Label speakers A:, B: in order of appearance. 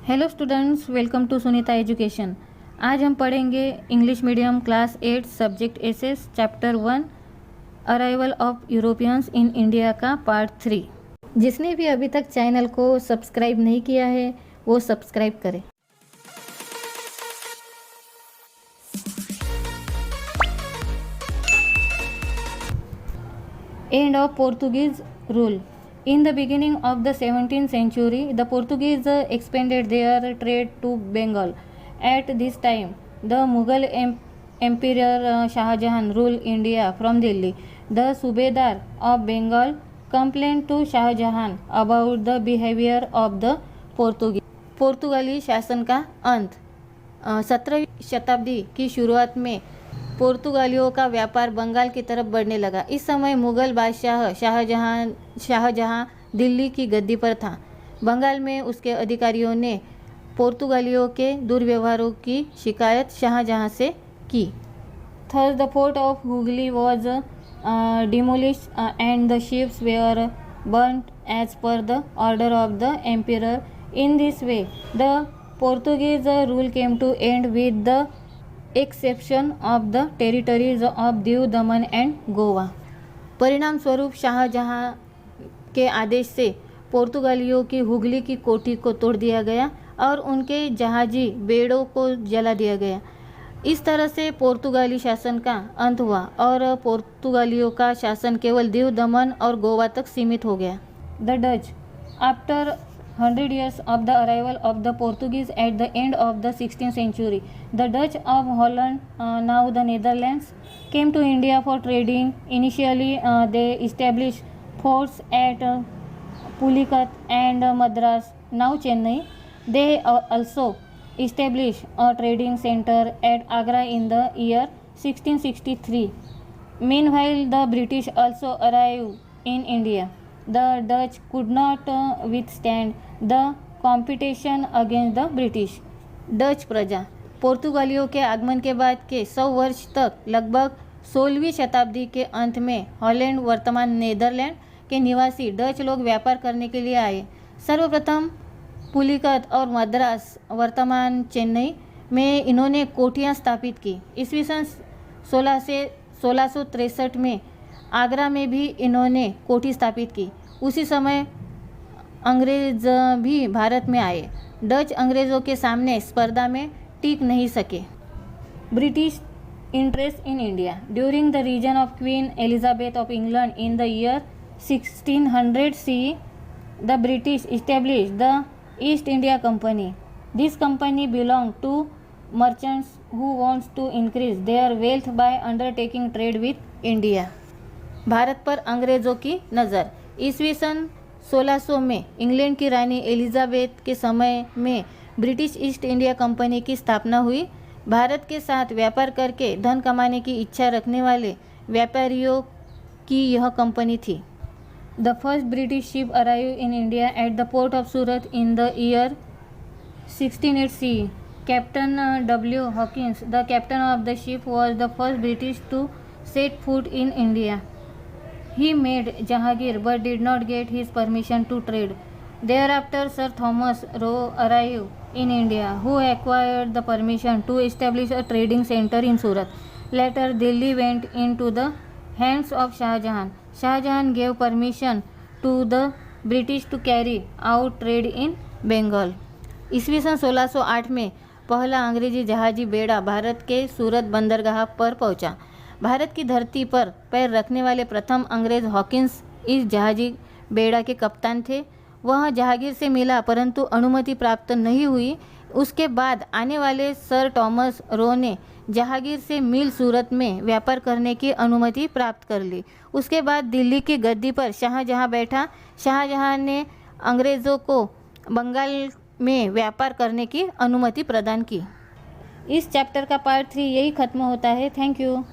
A: Hello students, welcome to Sunita Education. आज हम पढ़ेंगे English medium class 8 subject SS chapter 1 arrival of Europeans in India का part 3। जिसने भी अभी तक चैनल को सब्सक्राइब नहीं किया है वो सब्सक्राइब करें। End of Portuguese rule. In the beginning of the 17th century, the Portuguese expanded their trade to Bengal. At this time, the Mughal Emperor Shah Jahan ruled India from Delhi. The Subedar of Bengal complained to Shah Jahan about the behavior of the Portuguese. पोर्तुगाली शासन का अंत। 17वीं शताब्दी की शुरुआत में पोर्तुगालियों का व्यापार बंगाल की तरफ बढ़ने लगा। इस समय मुगल बादशाह शाहजहां दिल्ली की गद्दी पर था। बंगाल में उसके अधिकारियों ने पोर्तुगालियों के दुर्व्यवहारों की शिकायत शाहजहां से की। Thus the fort of Hooghly was demolished and the ships were burnt as per the order of the emperor. In this way, the Portuguese rule came to end with the exception of the territories of Diu, Daman and Goa. परिणाम स्वरूप शाहजहां के आदेश से पोर्तुगालियों की हुगली की कोठी को तोड़ दिया गया और उनके जहाजी बेड़ों को जला दिया गया। इस तरह से पोर्तुगाली शासन का अंत हुआ और पोर्तुगालियों का शासन केवल दीव, दमन और गोवा तक सीमित हो गया। The Dutch after 100 years of the arrival of the Portuguese at the end of the 16th century, the Dutch of Holland, now the Netherlands, came to India for trading. Initially, they established forts at Pulicat and Madras, now Chennai. They also established a trading center at Agra in the year 1663. Meanwhile, the British also arrived in India. The Dutch could not withstand the competition against the British. Dutch प्रजा पोर्तुगालियों के आगमन के बाद के 100 वर्ष तक लगभग 16वीं शताब्दी के अंत में हॉलैंड, वर्तमान नीदरलैंड के निवासी डच लोग व्यापार करने के लिए आए। सर्वप्रथम पुलिकत और मद्रास, वर्तमान चेन्नई में इन्होंने कोठियाँ स्थापित की। ईस्वी सन 1663 में आगरा में भी इन्होंने कोठी स्थापित की। उसी समय अंग्रेज भी भारत में आए। डच अंग्रेज़ों के सामने स्पर्धा में टिक नहीं सके। British interest in India during the region of Queen Elizabeth of England in the year 1600 CE, the British established the East India Company. This company belonged to merchants who wants to increase their wealth by undertaking trade with India. Bharat पर अंग्रेज़ों की नज़र। ईस्वी सन 1600 में England की रानी Elizabeth के समय में ब्रिटिश ईस्ट इंडिया कंपनी की स्थापना हुई। भारत के साथ व्यापार करके धन कमाने की इच्छा रखने वाले व्यापारियों की यह कंपनी थी। The first British ship arrive in India at the port of Surat in the year 1608 CE. Captain W. Hawkins, the captain of the ship, was the first British to set foot in India. He made Jahangir but did not get his permission to trade. Thereafter, Sir Thomas Roe arrived in India, who acquired the permission to establish a trading center in Surat. Later, Delhi went into the hands of Shah Jahan. Shah Jahan gave permission to the British to carry out trade in Bengal. ईस्वी सन 1608 में पहला अंग्रेजी जहाजी बेड़ा भारत के सूरत बंदरगाह पर पहुंचा। भारत की धरती पर पैर रखने वाले प्रथम अंग्रेज हॉकिंस इस जहाजी बेड़ा के कप्तान थे। वह जहांगीर से मिला परंतु अनुमति प्राप्त नहीं हुई। उसके बाद आने वाले सर थॉमस रो ने जहांगीर से मिल सूरत में व्यापार करने की अनुमति प्राप्त कर ली। उसके बाद दिल्ली की गद्दी पर शाहजहां बैठा। शाहजहां ने अंग्रेज़ों को बंगाल में व्यापार करने की अनुमति प्रदान की। इस चैप्टर का पार्ट 3 यही खत्म होता है। Thank you.